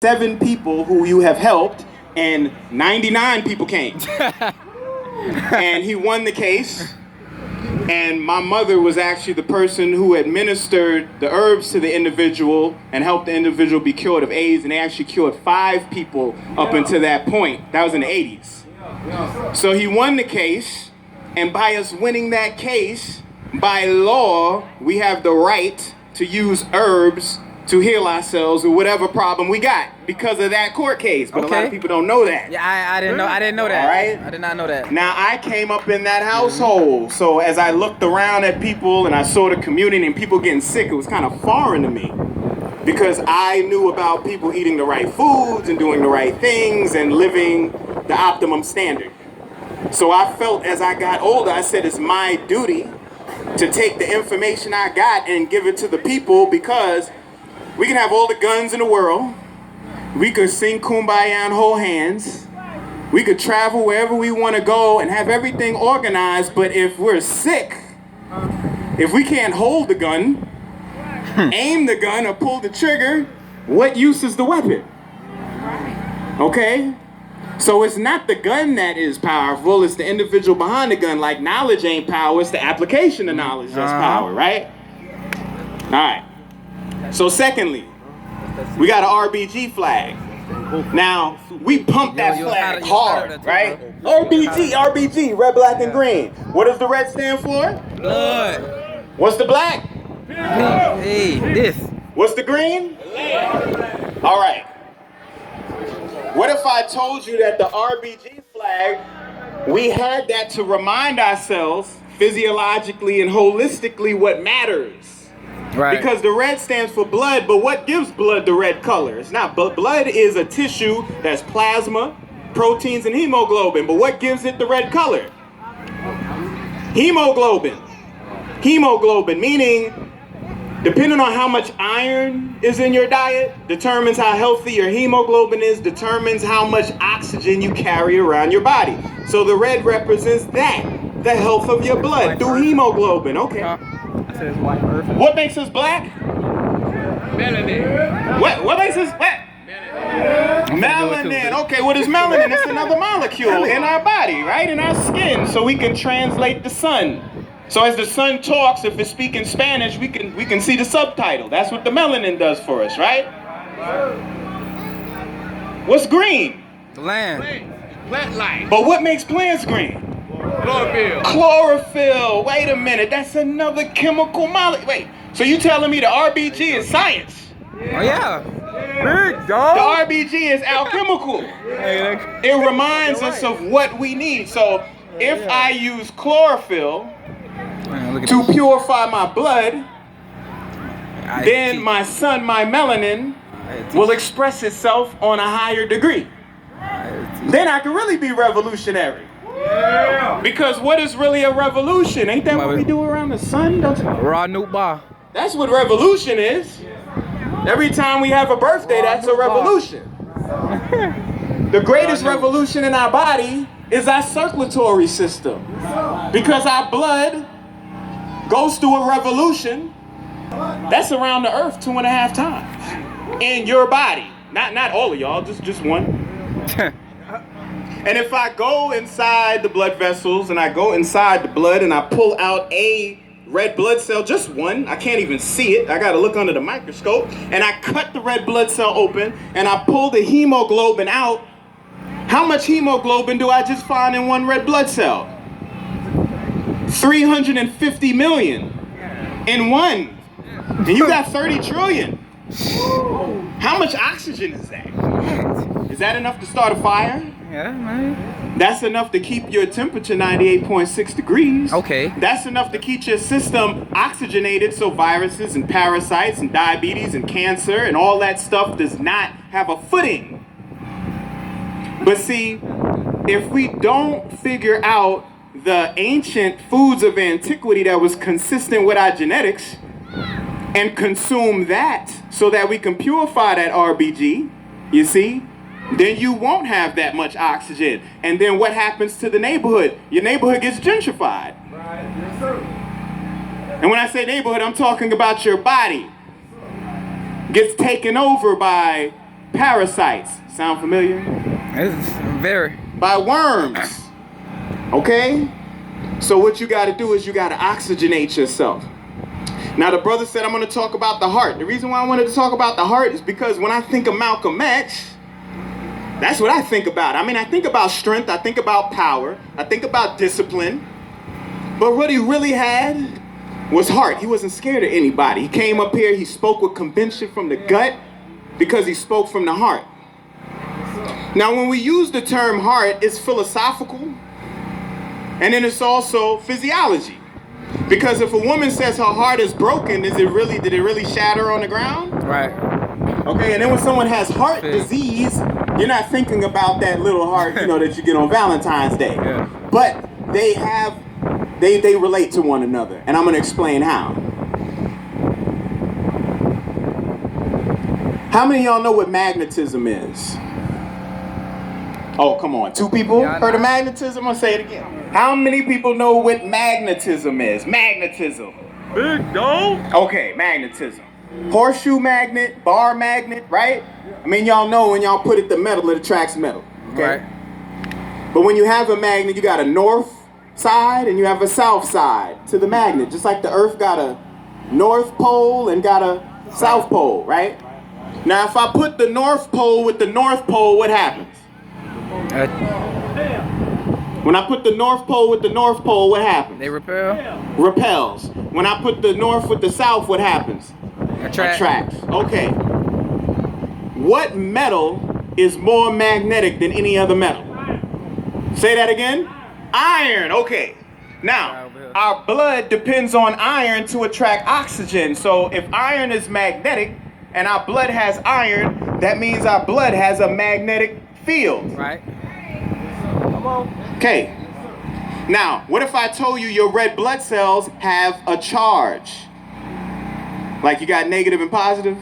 7 people who you have helped, and 99 people came. And he won the case. And my mother was actually the person who administered the herbs to the individual and helped the individual be cured of AIDS. And they actually cured 5 people up until that point. That was in the 80s. So he won the case. And by us winning that case, by law, we have the right to use herbs to heal ourselves with whatever problem we got because of that court case. But a lot of people don't know that. Yeah, I didn't know that. All right? I did not know that. Now, I came up in that household, so as I looked around at people and I saw the community and people getting sick, it was kind of foreign to me because I knew about people eating the right foods and doing the right things and living the optimum standard. So I felt as I got older, I said it's my duty to take the information I got and give it to the people because we can have all the guns in the world. We could sing Kumbaya and hold hands. We could travel wherever we want to go and have everything organized. But if we're sick, if we can't hold the gun, aim the gun or pull the trigger, what use is the weapon? Okay? So it's not the gun that is powerful, it's the individual behind the gun. Like knowledge ain't power, it's the application of knowledge that's power, right? All right. So secondly, we got an RBG flag. Now, we pump that flag hard, right? RBG, red, black, and green. What does the red stand for? Blood. What's the black? Hey, this. What's the green? All right. What if I told you that the RBG flag, we had that to remind ourselves physiologically and holistically what matters? Right. Because the red stands for blood, but what gives blood the red color? It's not, but blood is a tissue that's plasma, proteins, and hemoglobin. But what gives it the red color? Hemoglobin. Hemoglobin, meaning depending on how much iron is in your diet, determines how healthy your hemoglobin is, determines how much oxygen you carry around your body. So the red represents that, the health of your blood through hemoglobin. Okay. What makes us black? Melanin. What makes us black? Melanin. Okay, what is melanin? It's another molecule in our body, right? In our skin, so we can translate the sun. So as the sun talks, if it's speaking Spanish, we can see the subtitle. That's what the melanin does for us, right? What's green? The land. Plant life. But what makes plants green? Chlorophyll. Chlorophyll. Wait a minute, that's another chemical molecule. Wait, so you telling me the RBG is science? Oh yeah. Big The dog. RBG is alchemical. It reminds us of what we need. So if I use chlorophyll to purify my blood, then my sun, my melanin, will express itself on a higher degree. Then I can really be revolutionary. Because what is really a revolution? Ain't that what we do around the sun? Raw Nuke Bar. That's what revolution is. Every time we have a birthday, that's a revolution. The greatest revolution in our body is our circulatory system. Because our blood goes through a revolution that's around the earth 2.5 times in your body. Not all of y'all, just one. And if I go inside the blood vessels and I go inside the blood and I pull out a red blood cell, just one, I can't even see it, I gotta look under the microscope, and I cut the red blood cell open and I pull the hemoglobin out, how much hemoglobin do I just find in one red blood cell? 350 million in one. And you got 30 trillion. How much oxygen is that? Is that enough to start a fire? Yeah, man. That's enough to keep your temperature 98.6 degrees. Okay. That's enough to keep your system oxygenated so viruses and parasites and diabetes and cancer and all that stuff does not have a footing. But see, if we don't figure out the ancient foods of antiquity that was consistent with our genetics and consume that so that we can purify that RBG, you see, then you won't have that much oxygen. And then what happens to the neighborhood? Your neighborhood gets gentrified. Yes, sir. And when I say neighborhood, I'm talking about your body. Gets taken over by parasites. Sound familiar? It's very. By worms. Okay? So what you gotta do is you gotta oxygenate yourself. Now the brother said I'm gonna talk about the heart. The reason why I wanted to talk about the heart is because when I think of Malcolm X, that's what I think about. I mean, I think about strength, I think about power, I think about discipline. But what he really had was heart. He wasn't scared of anybody. He came up here, he spoke with conviction from the gut because he spoke from the heart. Now, when we use the term heart, it's philosophical, and then it's also physiology. Because if a woman says her heart is broken, did it really shatter on the ground? Right. Okay, and then when someone has heart disease, you're not thinking about that little heart, that you get on Valentine's Day. Yeah. But they relate to one another, and I'm gonna explain how. How many of y'all know what magnetism is? Oh, come on. 2 people heard of magnetism? I'm gonna say it again. How many people know what magnetism is? Magnetism. Big dog. Okay, magnetism. Horseshoe magnet, bar magnet, right? I mean, y'all know when y'all put it to metal, it attracts metal. Okay? Right. But when you have a magnet, you got a north side and you have a south side to the magnet. Just like the earth got a north pole and got a south pole, right? Now, if I put the north pole with the north pole, what happens? When I put the north pole with the north pole, what happens? They repel. Repels. When I put the north with the south, what happens? Attracts. Okay. What metal is more magnetic than any other metal? Say that again. Iron. Okay. Now, our blood depends on iron to attract oxygen. So if iron is magnetic and our blood has iron, that means our blood has a magnetic field. Right. Okay. Now, what if I told you your red blood cells have a charge? Like you got negative and positive?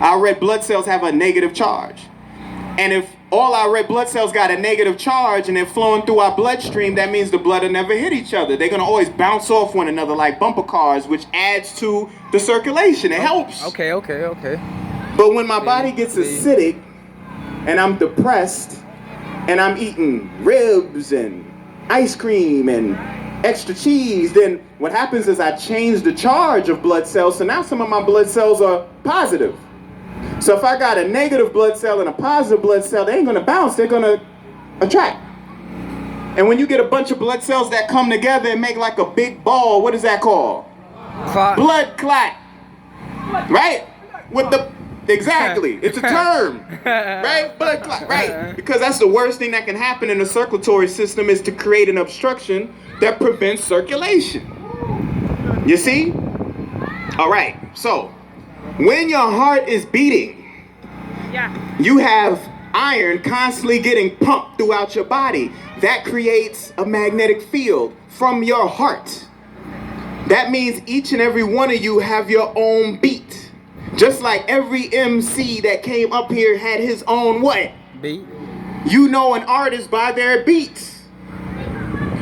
Our red blood cells have a negative charge. And if all our red blood cells got a negative charge and they're flowing through our bloodstream, that means the blood will never hit each other. They're going to always bounce off one another like bumper cars, which adds to the circulation. It helps. Okay. But when my body gets acidic and I'm depressed and I'm eating ribs and ice cream and extra cheese, then what happens is I change the charge of blood cells. So now some of my blood cells are positive. So if I got a negative blood cell and a positive blood cell, they ain't gonna bounce, they're gonna attract. And when you get a bunch of blood cells that come together and make like a big ball, what is that called? Clot. Blood clot. Right? Exactly. It's a term. Right? Blood clot. Right? Because that's the worst thing that can happen in the circulatory system is to create an obstruction that prevents circulation. You see? All right. So, when your heart is beating, you have iron constantly getting pumped throughout your body. That creates a magnetic field from your heart. That means each and every one of you have your own beat. Just like every MC that came up here had his own what? Beat. You know an artist by their beats.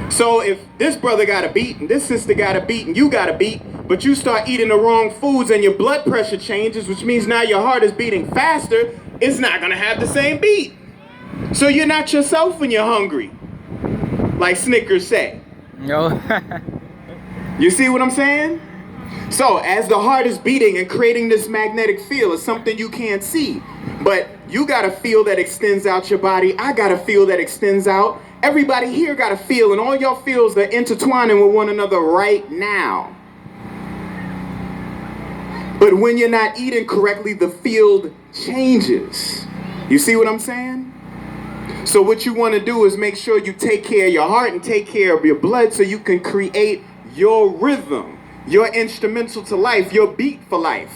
So if this brother got a beat and this sister got a beat and you got a beat, but you start eating the wrong foods and your blood pressure changes, which means now your heart is beating faster, it's not gonna have the same beat. So you're not yourself when you're hungry, like Snickers say. No. You see what I'm saying? So as the heart is beating and creating this magnetic field, it's something you can't see. But you got a feel that extends out your body. I got a feel that extends out. Everybody here got a feel, and all your feels are intertwining with one another right now. But when you're not eating correctly, the field changes. You see what I'm saying? So what you want to do is make sure you take care of your heart and take care of your blood so you can create your rhythm, your instrumental to life, your beat for life.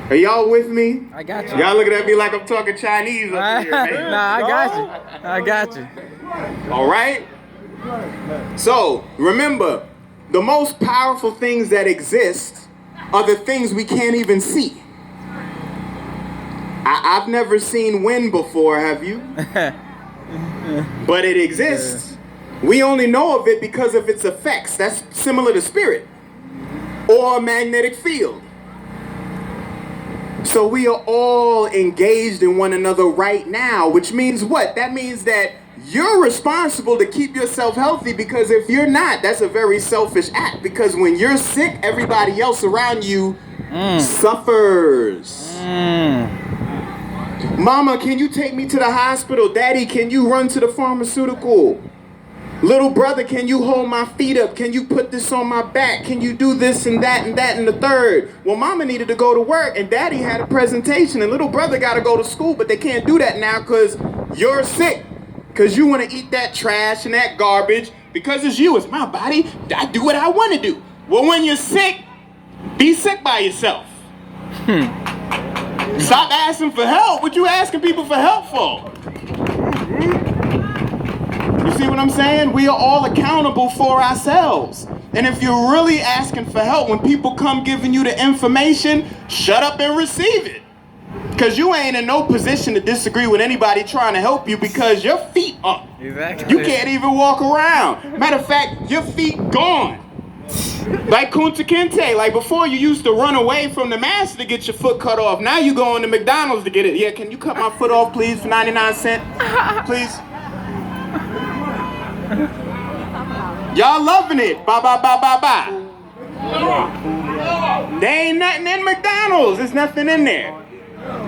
Are y'all with me? I got you. Y'all looking at me like I'm talking Chinese up here, man. Nah, I got you. All right? So, remember, the most powerful things that exist are the things we can't even see. I've never seen wind before, have you? But it exists. We only know of it because of its effects. That's similar to spirit or a magnetic field. So we are all engaged in one another right now, which means what? That means that you're responsible to keep yourself healthy, because if you're not, that's a very selfish act, because when you're sick, everybody else around you suffers. Mama, can you take me to the hospital? Daddy, can you run to the pharmaceutical? Little brother, can you hold my feet up? Can you put this on my back? Can you do this and that and that and the third? Well, mama needed to go to work and daddy had a presentation and little brother got to go to school, but they can't do that now because you're sick. Because you want to eat that trash and that garbage. Because it's you, it's my body. I do what I want to do. Well, when you're sick, be sick by yourself. Stop asking for help. What you asking people for help for? You see what I'm saying? We are all accountable for ourselves. And if you're really asking for help, when people come giving you the information, shut up and receive it. Because you ain't in no position to disagree with anybody trying to help you because your feet up. Exactly. You can't even walk around. Matter of fact, your feet gone. Like Kunta Kinte, like before you used to run away from the master to get your foot cut off. Now you going to McDonald's to get it. Yeah, can you cut my foot off please for 99 cents? Please. Y'all loving it. Bye, bye, bye, bye, bye. There ain't nothing in McDonald's. There's nothing in there.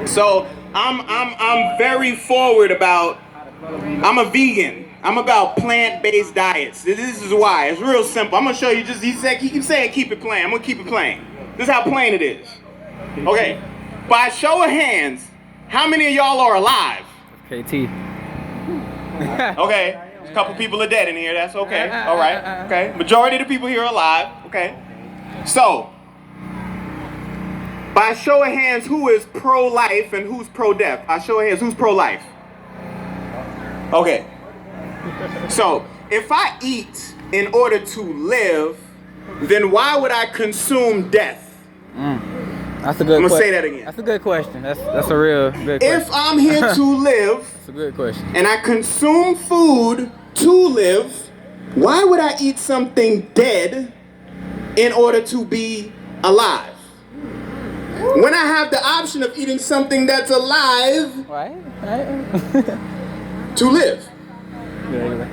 So I'm very forward about, I'm a vegan. I'm about plant-based diets. This is why. It's real simple. I'm gonna show you he keeps saying keep it plain. I'm gonna keep it plain. This is how plain it is. Okay. By show of hands, how many of y'all are alive? KT. Okay. A couple people are dead in here. That's okay. All right. Okay. Majority of the people here are alive. Okay. So, by show of hands, who is pro-life and who's pro-death? By show of hands, who's pro-life? Okay. So, if I eat in order to live, then why would I consume death? That's a good question. I'm gonna say that again. That's a good question. That's a real good question. If I'm here to live, That's a good question. and I consume food to live, why would I eat something dead in order to be alive? When I have the option of eating something that's alive Right? to live.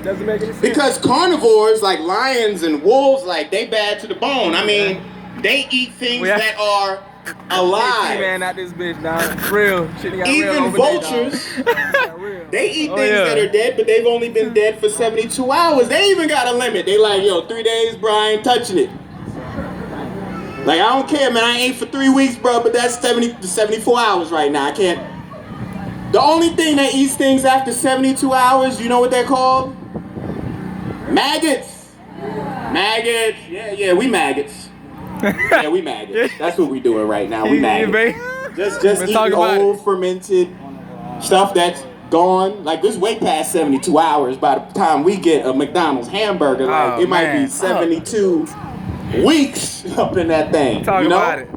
Doesn't make any sense. Because carnivores like lions and wolves, like they bad to the bone. I mean, they eat things that are alive. Man, not this bitch, dog. Real. Shit got real Even over vultures, they eat things that are dead, but they've only been dead for 72 hours. They even got a limit. They like, yo, 3 days, bro, I ain't touching it. Like, I don't care, man. I ain't for 3 weeks, bro, but that's 70 to 74 hours right now. I can't. The only thing that eats things after 72 hours, you know what they're called? Maggots. Maggots. Yeah, we maggots. Yeah, we maggots. That's what we doing right now. We maggots. Just eating old fermented stuff that's gone. Like, this way past 72 hours by the time we get a McDonald's hamburger. Like, it might be 72 weeks up in that thing. Talk about it.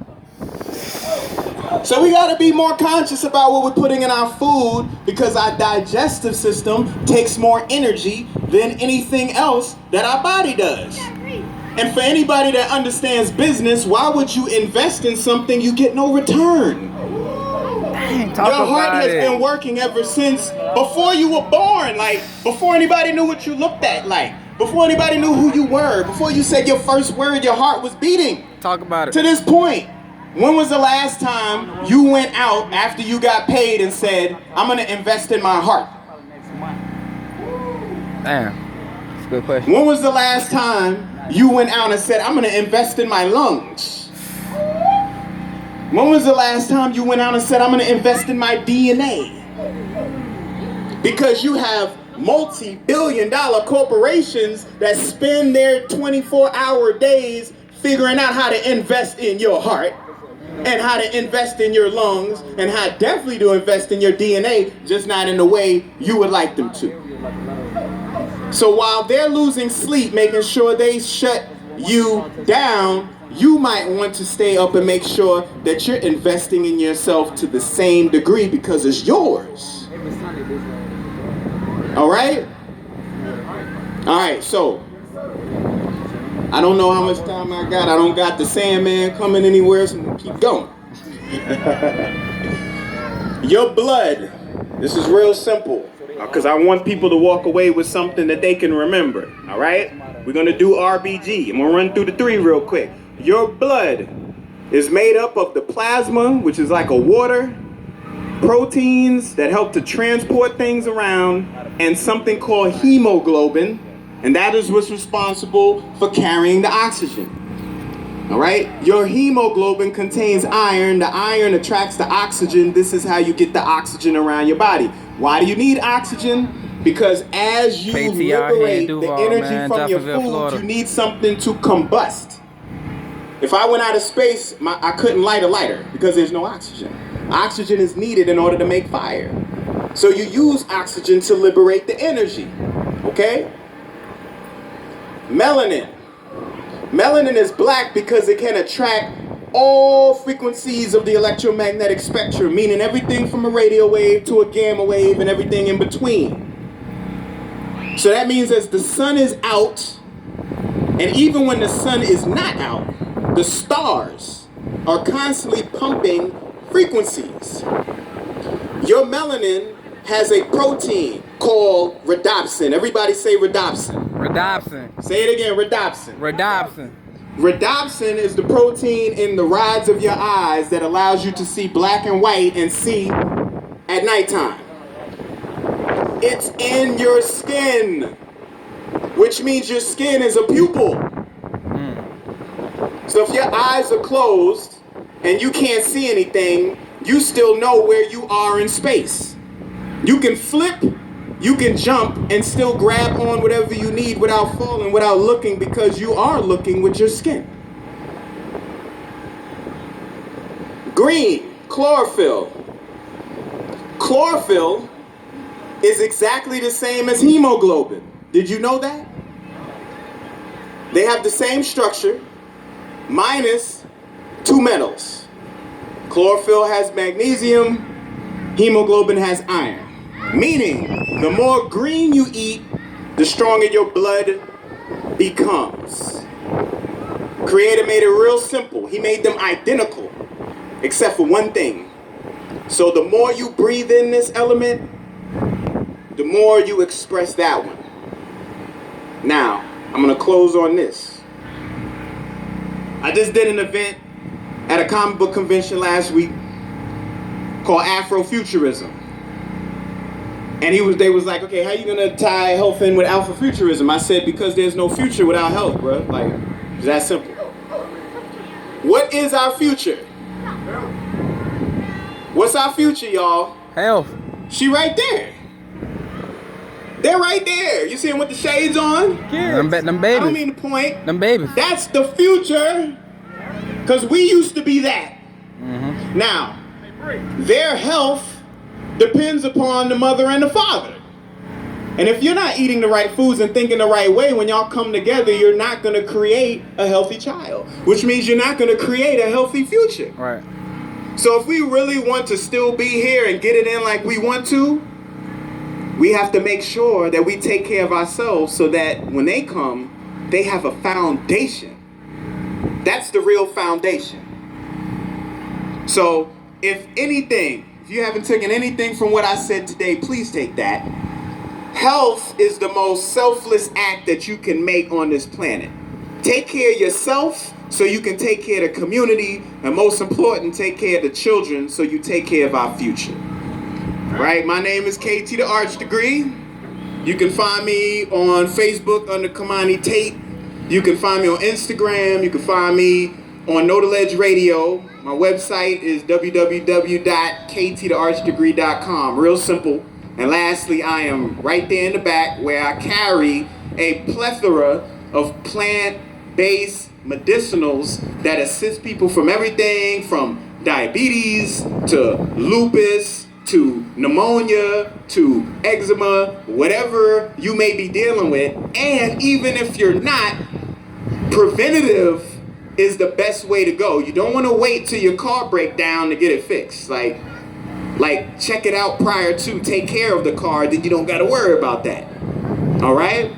So we gotta be more conscious about what we're putting in our food, because our digestive system takes more energy than anything else that our body does. And for anybody that understands business, why would you invest in something you get no return? Your heart has been working ever since before you were born, like before anybody knew what you looked at, like before anybody knew who you were, before you said your first word, your heart was beating. Talk about it. To this point, when was the last time you went out after you got paid and said, I'm gonna invest in my heart? Damn, that's a good question. When was the last time you went out and said, I'm gonna invest in my lungs? When was the last time you went out and said, I'm gonna invest in my DNA? Because you have multi-billion-dollar corporations that spend their 24-hour days figuring out how to invest in your heart, and how to invest in your lungs, and how definitely to invest in your DNA, just not in the way you would like them to. So while they're losing sleep, making sure they shut you down, you might want to stay up and make sure that you're investing in yourself to the same degree, because it's yours. All right? All right, so I don't know how much time I got. I don't got the Sandman coming anywhere, so I'm gonna keep going. Your blood, this is real simple, because I want people to walk away with something that they can remember, all right? We're gonna do RBG. I'm gonna run through the 3 real quick. Your blood is made up of the plasma, which is like a water, proteins that help to transport things around, and something called hemoglobin, and that is what's responsible for carrying the oxygen. All right? Your hemoglobin contains iron. The iron attracts the oxygen. This is how you get the oxygen around your body. Why do you need oxygen? Because as you KT out here in liberate the Duval, energy man, from your Jacksonville, food, Florida. you need something to combust. If I went out of space, I couldn't light a lighter because there's no oxygen. Oxygen is needed in order to make fire. So you use oxygen to liberate the energy, okay? Melanin. Melanin is black because it can attract all frequencies of the electromagnetic spectrum, meaning everything from a radio wave to a gamma wave and everything in between. So that means as the sun is out, and even when the sun is not out, the stars are constantly pumping frequencies. Your melanin has a protein called rhodopsin. Everybody say rhodopsin. Rhodopsin. Say it again, rhodopsin. Rhodopsin. Rhodopsin is the protein in the rods of your eyes that allows you to see black and white and see at nighttime. It's in your skin, which means your skin is a pupil. So if your eyes are closed and you can't see anything, you still know where you are in space. You can flip, you can jump, and still grab on whatever you need without falling, without looking, because you are looking with your skin. Green, chlorophyll. Chlorophyll is exactly the same as hemoglobin. Did you know that? They have the same structure, minus 2 metals. Chlorophyll has magnesium, hemoglobin has iron. Meaning, the more green you eat, the stronger your blood becomes. Creator made it real simple. He made them identical, except for one thing. So the more you breathe in this element, the more you express that one. Now, I'm gonna close on this. I just did an event at a comic book convention last week called Afrofuturism. And they was like, okay, how you gonna tie health in with Alphafuturism? I said, because there's no future without health, bro. Like, it's that simple. What is our future? What's our future, y'all? Health. She right there. They're right there. You see them with the shades on? Them I babies. don't mean to point. Them babies. That's the future. Because we used to be that. Now, their health depends upon the mother and the father. And if you're not eating the right foods and thinking the right way, when y'all come together, you're not going to create a healthy child, which means you're not going to create a healthy future. Right. So if we really want to still be here and get it in like we want to, we have to make sure that we take care of ourselves so that when they come, they have a foundation. That's the real foundation. So if anything, if you haven't taken anything from what I said today, please take that. Health is the most selfless act that you can make on this planet. Take care of yourself so you can take care of the community, and most important, take care of the children so you take care of our future. Right? My name is KT the Arch Degree. You can find me on Facebook under Kamani Tate. You can find me on Instagram. You can find me on Know the Ledge Radio. My website is www.ktthearchdegree.com. Real simple. And lastly, I am right there in the back where I carry a plethora of plant-based medicinals that assist people from everything from diabetes to lupus to pneumonia to eczema, whatever you may be dealing with. And even if you're not, preventative is the best way to go. You don't want to wait till your car breaks down to get it fixed. Like check it out prior to, take care of the car, then you don't got to worry about that. All right?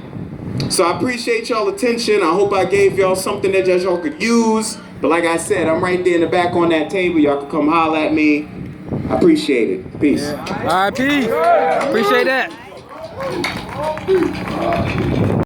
So I appreciate y'all attention. I hope I gave y'all something that y'all could use. But like I said, I'm right there in the back on that table. Y'all can come holler at me. I appreciate it. Peace. All right, peace. Appreciate that.